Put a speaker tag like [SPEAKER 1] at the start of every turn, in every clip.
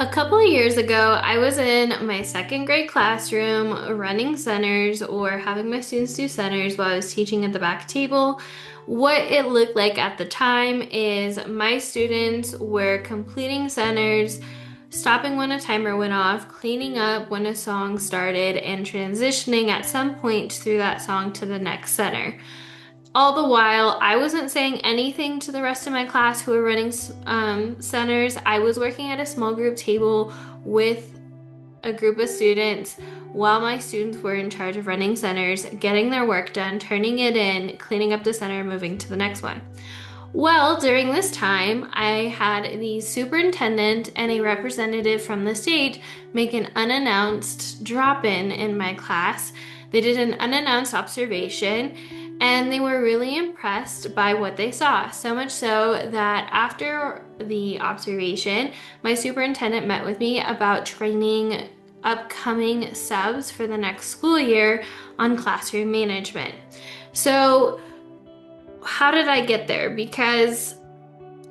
[SPEAKER 1] A couple of years ago, I was in my second grade classroom running centers or having my students do centers while I was teaching at the back table. What it looked like at the time is my students were completing centers, stopping when a timer went off, cleaning up when a song started, and transitioning at some point through that song to the next center. All the while, I wasn't saying anything to the rest of my class who were running centers. I was working at a small group table with a group of students while my students were in charge of running centers, getting their work done, turning it in, cleaning up the center, moving to the next one. Well, during this time, I had the superintendent and a representative from the state make an unannounced drop in my class. They did an unannounced observation and they were really impressed by what they saw. So much so that after the observation, my superintendent met with me about training upcoming subs for the next school year on classroom management. So, how did I get there? Because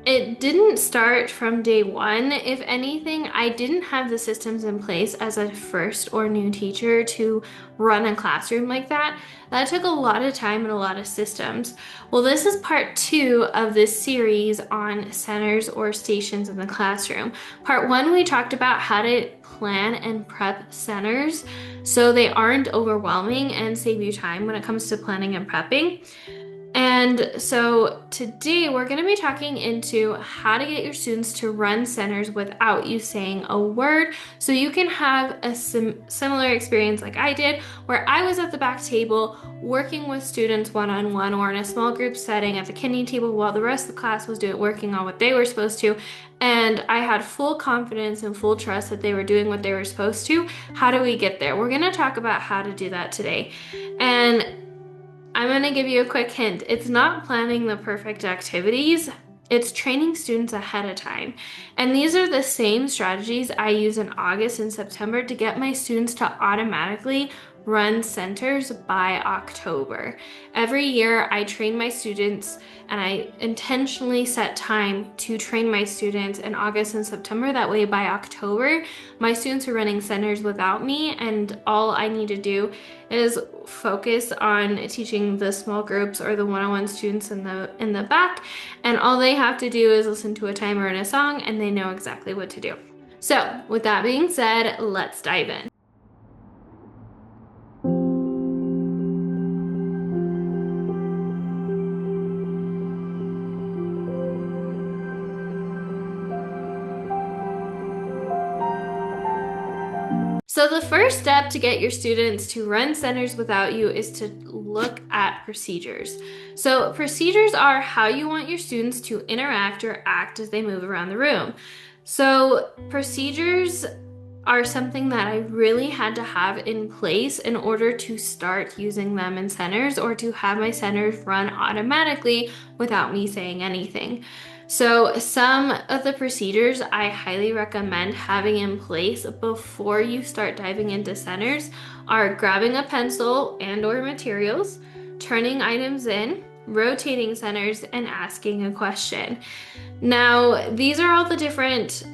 [SPEAKER 1] it didn't start from day one. If anything, I didn't have the systems in place as a first or new teacher to run a classroom like that. That took a lot of time and a lot of systems. Well, this is part two of this series on centers or stations in the classroom. Part one, we talked about how to plan and prep centers so they aren't overwhelming and save you time when it comes to planning and prepping. And so today we're going to be talking into how to get your students to run centers without you saying a word so you can have a similar experience like I did, where I was at the back table working with students one-on-one or in a small group setting at the kidney table while the rest of the class was working on what they were supposed to. And I had full confidence and full trust that they were doing what they were supposed to. How do we get there? We're going to talk about how to do that today. And I'm going to give you a quick hint. It's not planning the perfect activities. It's training students ahead of time. And these are the same strategies I use in August and September to get my students to automatically run centers by October. Every year I train my students and I intentionally set time to train my students in August and September. That way by October, my students are running centers without me and all I need to do is focus on teaching the small groups or the one-on-one students in the back, and all they have to do is listen to a timer and a song and they know exactly what to do. So, with that being said, let's dive in. So the first step to get your students to run centers without you is to look at procedures. So procedures are how you want your students to interact or act as they move around the room. So procedures are something that I really had to have in place in order to start using them in centers or to have my centers run automatically without me saying anything. So some of the procedures I highly recommend having in place before you start diving into centers are grabbing a pencil and or materials, turning items in, rotating centers, and asking a question. Now, these are all the different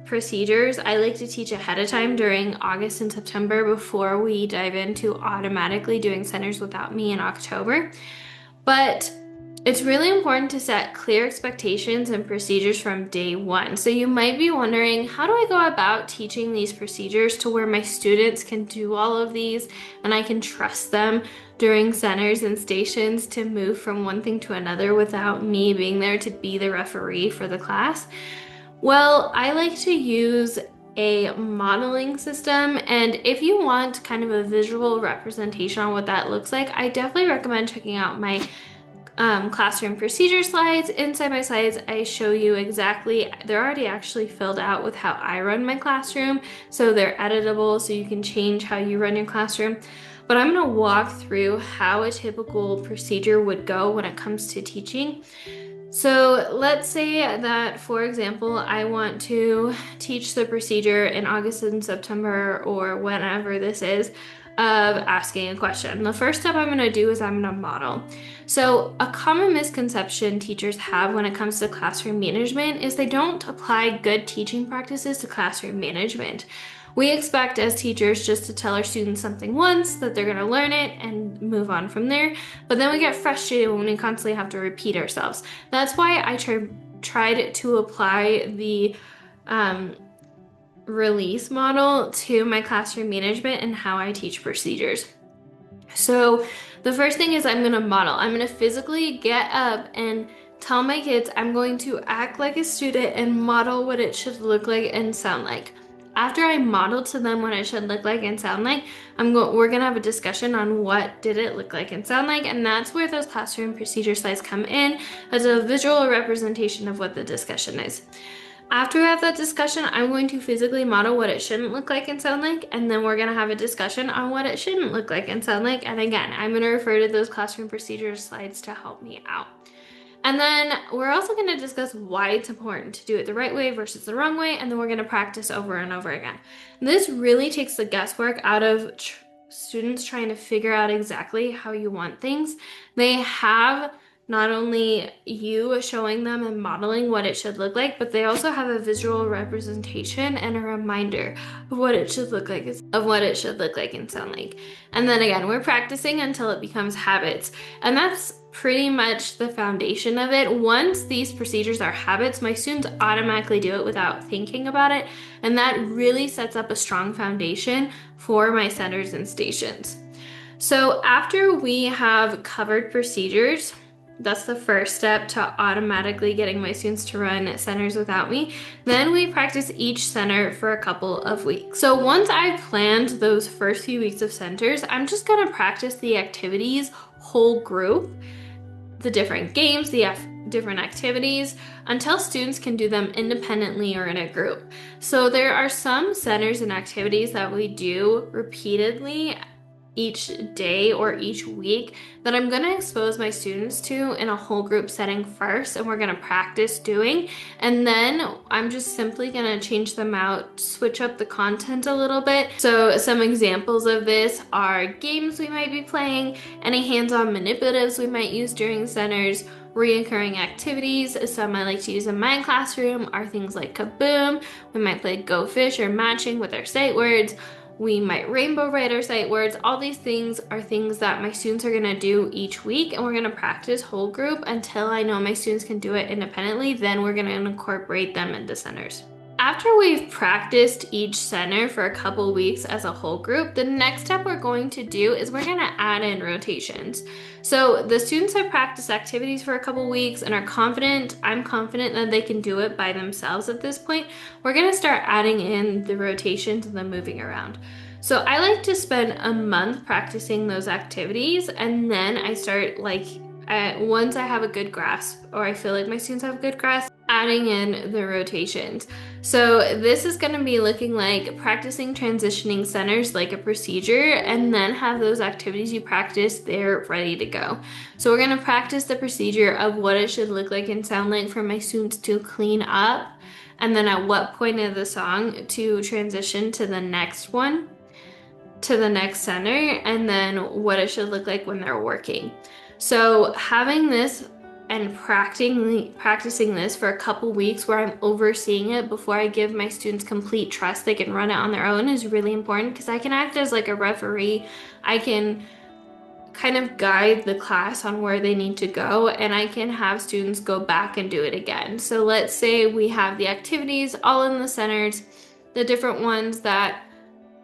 [SPEAKER 1] procedures I like to teach ahead of time during August and September before we dive into automatically doing centers without me in October. But it's really important to set clear expectations and procedures from day one. So you might be wondering, how do I go about teaching these procedures to where my students can do all of these and I can trust them during centers and stations to move from one thing to another without me being there to be the referee for the class? Well, I like to use a modeling system, and if you want kind of a visual representation on what that looks like, I definitely recommend checking out my classroom procedure slides. Inside my slides, I show you exactly, they're already actually filled out with how I run my classroom, so they're editable so you can change how you run your classroom. But I'm going to walk through how a typical procedure would go when it comes to teaching. So let's say that, for example, I want to teach the procedure in August and September or whenever this is of asking a question. The first step I'm going to do is I'm going to model. So a common misconception teachers have when it comes to classroom management is they don't apply good teaching practices to classroom management. We expect as teachers just to tell our students something once, that they're going to learn it and move on from there. But then we get frustrated when we constantly have to repeat ourselves. That's why I tried to apply the release model to my classroom management and how I teach procedures. So the first thing is I'm going to model. I'm going to physically get up and tell my kids I'm going to act like a student and model what it should look like and sound like. After I model to them what it should look like and sound like, we're going to have a discussion on what did it look like and sound like, and that's where those classroom procedure slides come in as a visual representation of what the discussion is. After we have that discussion, I'm going to physically model what it shouldn't look like and sound like, and then we're going to have a discussion on what it shouldn't look like and sound like. And again, I'm going to refer to those classroom procedure slides to help me out. And then we're also going to discuss why it's important to do it the right way versus the wrong way, and then we're going to practice over and over again. This really takes the guesswork out of students trying to figure out exactly how you want things. They have not only you showing them and modeling what it should look like, but they also have a visual representation and a reminder of what it should look like, and sound like. And then again, we're practicing until it becomes habits. And that's pretty much the foundation of it. Once these procedures are habits, my students automatically do it without thinking about it. And that really sets up a strong foundation for my centers and stations. So after we have covered procedures, that's the first step to automatically getting my students to run centers without me. Then we practice each center for a couple of weeks. So once I've planned those first few weeks of centers, I'm just gonna practice the activities whole group, the different games, the different activities, until students can do them independently or in a group. So there are some centers and activities that we do repeatedly each day or each week that I'm going to expose my students to in a whole group setting first, and we're going to practice doing, and then I'm just simply going to change them out, switch up the content a little bit. So some examples of this are games we might be playing, any hands-on manipulatives we might use during centers, reoccurring activities. Some I like to use in my classroom are things like Kaboom. We might play Go Fish or matching with our sight words. We might rainbow write our sight words. All these things are things that my students are gonna do each week, and we're gonna practice whole group until I know my students can do it independently. Then we're gonna incorporate them into centers. After we've practiced each center for a couple weeks as a whole group, the next step we're going to do is we're gonna add in rotations. So the students have practiced activities for a couple weeks and are confident, I'm confident that they can do it by themselves at this point. We're gonna start adding in the rotations and the moving around. So I like to spend a month practicing those activities, and then I start once I have a good grasp, or I feel like my students have a good grasp, adding in the rotations. So this is going to be looking like practicing transitioning centers like a procedure, and then have those activities you practice, they're ready to go. So we're going to practice the procedure of what it should look like and sound like for my students to clean up, and then at what point of the song to transition to the next one, to the next center, and then what it should look like when they're working. So having this and practicing this for a couple weeks where I'm overseeing it before I give my students complete trust they can run it on their own is really important, because I can act as like a referee. I can kind of guide the class on where they need to go, and I can have students go back and do it again. So let's say we have the activities all in the centers, the different ones that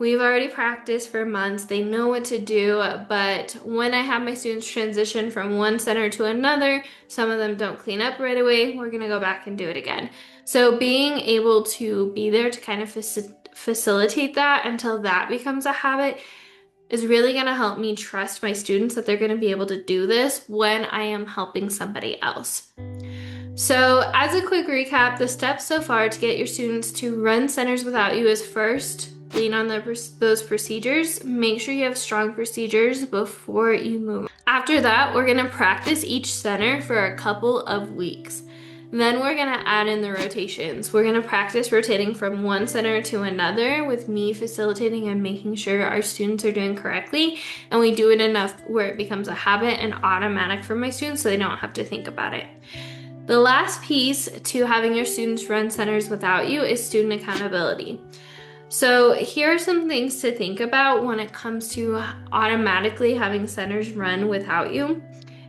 [SPEAKER 1] we've already practiced for months, they know what to do, but when I have my students transition from one center to another, some of them don't clean up right away, we're gonna go back and do it again. So being able to be there to kind of facilitate that until that becomes a habit is really gonna help me trust my students that they're gonna be able to do this when I am helping somebody else. So as a quick recap, the steps so far to get your students to run centers without you is first, lean on those procedures. Make sure you have strong procedures before you move. After that, we're gonna practice each center for a couple of weeks. Then we're gonna add in the rotations. We're gonna practice rotating from one center to another with me facilitating and making sure our students are doing correctly. And we do it enough where it becomes a habit and automatic for my students so they don't have to think about it. The last piece to having your students run centers without you is student accountability. So here are some things to think about when it comes to automatically having centers run without you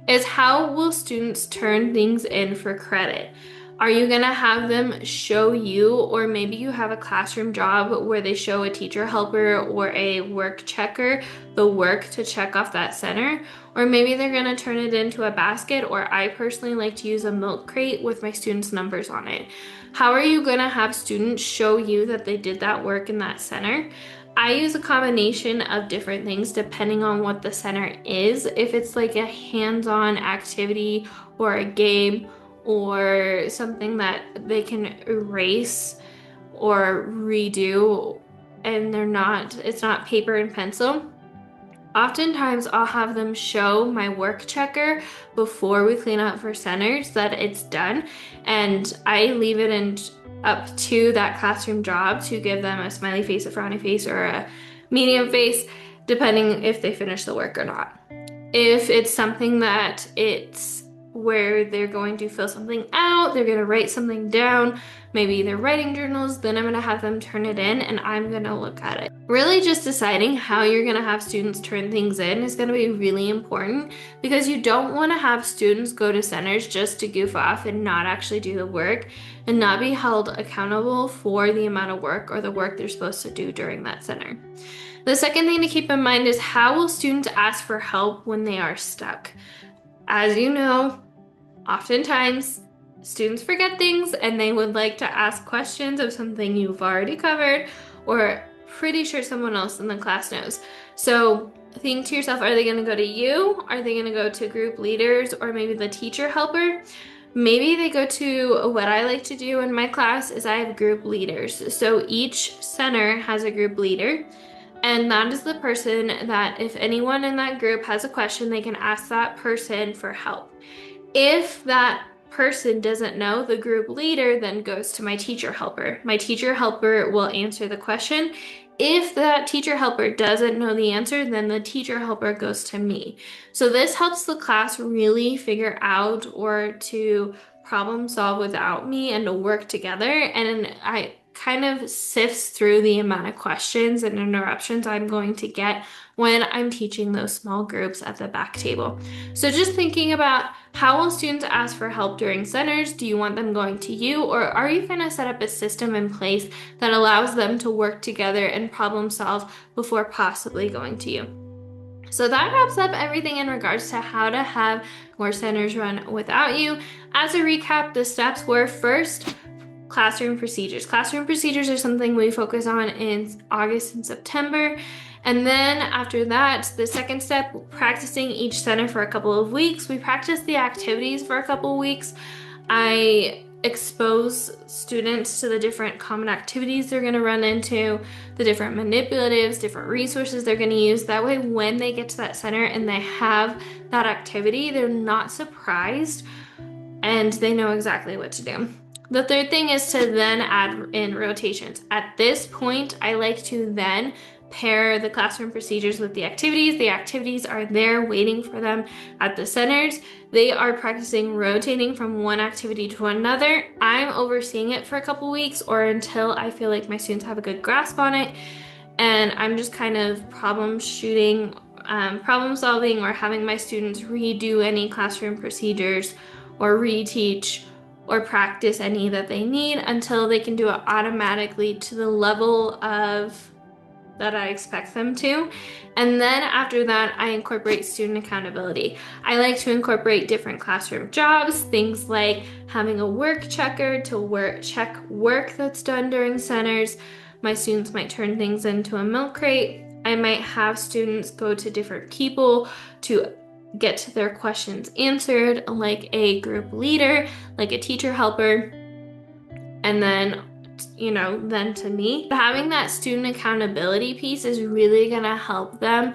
[SPEAKER 1] is how will students turn things in for credit? Are you gonna have them show you, or maybe you have a classroom job where they show a teacher helper or a work checker the work to check off that center? Or maybe they're gonna turn it into a basket, or I personally like to use a milk crate with my students' numbers on it. How are you gonna have students show you that they did that work in that center? I use a combination of different things depending on what the center is. If it's like a hands-on activity or a game or something that they can erase or redo and it's not paper and pencil, oftentimes I'll have them show my work checker before we clean up for centers that it's done, and I leave it in up to that classroom job to give them a smiley face, a frowny face, or a medium face, depending if they finish the work or not. If it's something that it's where they're going to fill something out, they're going to write something down, maybe they're writing journals, then I'm going to have them turn it in and I'm going to look at it. Really just deciding how you're going to have students turn things in is going to be really important, because you don't want to have students go to centers just to goof off and not actually do the work and not be held accountable for the amount of work or the work they're supposed to do during that center. The second thing to keep in mind is how will students ask for help when they are stuck? As you know, oftentimes students forget things and they would like to ask questions of something you've already covered or pretty sure someone else in the class knows. So think to yourself, are they going to go to you? Are they going to go to group leaders or maybe the teacher helper? Maybe they go to what I like to do in my class is I have group leaders. So each center has a group leader. And that is the person that if anyone in that group has a question, they can ask that person for help. If that person doesn't know, the group leader then goes to my teacher helper. My teacher helper will answer the question. If that teacher helper doesn't know the answer, then the teacher helper goes to me. So this helps the class really figure out or to problem solve without me and to work together. And I kind of sifts through the amount of questions and interruptions I'm going to get when I'm teaching those small groups at the back table. So just thinking about how will students ask for help during centers? Do you want them going to you, or are you going to set up a system in place that allows them to work together and problem solve before possibly going to you? So that wraps up everything in regards to how to have more centers run without you. As a recap, the steps were first, classroom procedures. Classroom procedures are something we focus on in August and September. And then after that, the second step, practicing each center for a couple of weeks. We practice the activities for a couple of weeks. I expose students to the different common activities they're going to run into, the different manipulatives, different resources they're going to use. That way, when they get to that center and they have that activity, they're not surprised and they know exactly what to do. The third thing is to then add in rotations. At this point, I like to then pair the classroom procedures with the activities. The activities are there waiting for them at the centers. They are practicing rotating from one activity to another. I'm overseeing it for a couple weeks or until I feel like my students have a good grasp on it. And I'm just kind of problem solving, or having my students redo any classroom procedures or reteach or practice any that they need until they can do it automatically to the level of that I expect them to. And then after that, I incorporate student accountability. I like to incorporate different classroom jobs, things like having a work checker to check work that's done during centers. My students might turn things into a milk crate. I might have students go to different people to get to their questions answered, like a group leader, like a teacher helper, and then then to me. Having that student accountability piece is really gonna help them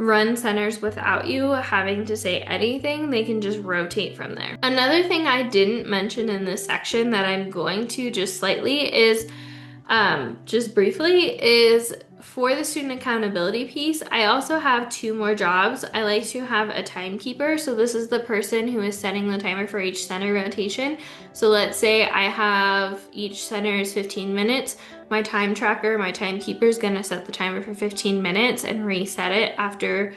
[SPEAKER 1] run centers without you having to say anything. They can just rotate from there. Another thing I didn't mention in this section that I'm going to just slightly is just briefly is for the student accountability piece, I also have two more jobs. I like to have a timekeeper. So this is the person who is setting the timer for each center rotation. So let's say I have each center is 15 minutes. My time tracker, my timekeeper is going to set the timer for 15 minutes and reset it after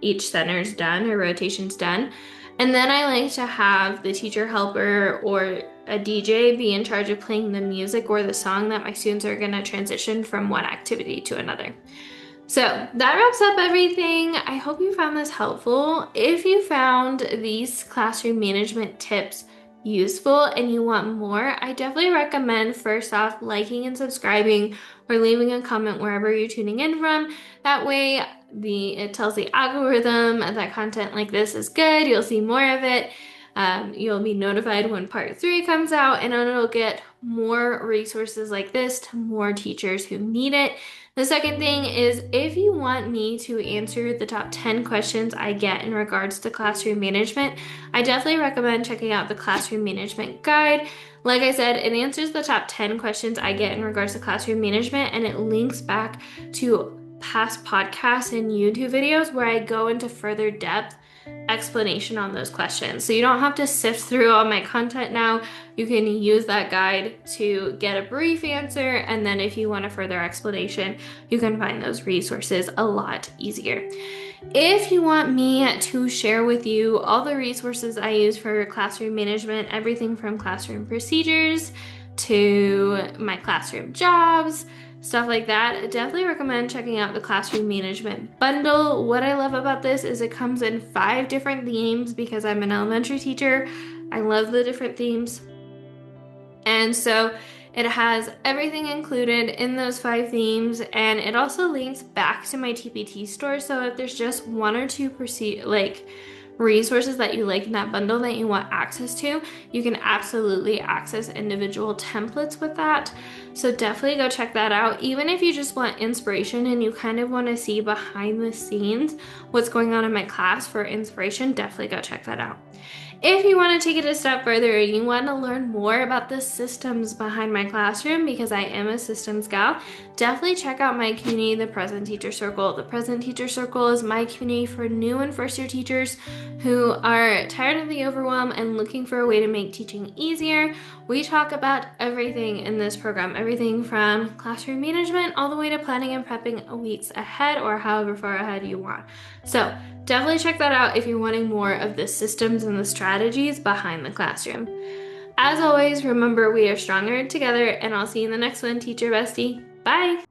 [SPEAKER 1] each center's done or rotation's done. And then I like to have the teacher helper or a DJ be in charge of playing the music or the song that my students are going to transition from one activity to another. So that wraps up everything. I hope you found this helpful. If you found these classroom management tips useful and you want more, I definitely recommend first off liking and subscribing or leaving a comment wherever you're tuning in from. That way it tells the algorithm that content like this is good. You'll see more of it. You'll be notified when part 3 comes out, and it'll get more resources like this to more teachers who need it. The second thing is if you want me to answer the top 10 questions I get in regards to classroom management, I definitely recommend checking out the classroom management guide. Like I said, it answers the top 10 questions I get in regards to classroom management, and it links back to past podcasts and YouTube videos where I go into further depth explanation on those questions. So you don't have to sift through all my content now. You can use that guide to get a brief answer, and then if you want a further explanation, you can find those resources a lot easier. If you want me to share with you all the resources I use for classroom management, everything from classroom procedures to my classroom jobs, stuff like that, definitely recommend checking out the classroom management bundle. What I love about this is it comes in 5 different themes because I'm an elementary teacher. I love the different themes. And so it has everything included in those 5 themes, and it also links back to my TPT store. So if there's just 1 or 2 resources that you like in that bundle that you want access to, you can absolutely access individual templates with that. So definitely go check that out. Even if you just want inspiration and you kind of want to see behind the scenes what's going on in my class for inspiration, definitely go check that out. If you want to take it a step further and you want to learn more about the systems behind my classroom, because I am a systems gal, definitely check out my community, the Present Teacher Circle. The Present Teacher Circle is my community for new and first-year teachers who are tired of the overwhelm and looking for a way to make teaching easier. We talk about everything in this program, everything from classroom management all the way to planning and prepping weeks ahead or however far ahead you want. So definitely check that out if you're wanting more of the systems and the strategies behind the classroom. As always, remember we are stronger together, and I'll see you in the next one, Teacher Bestie. Bye!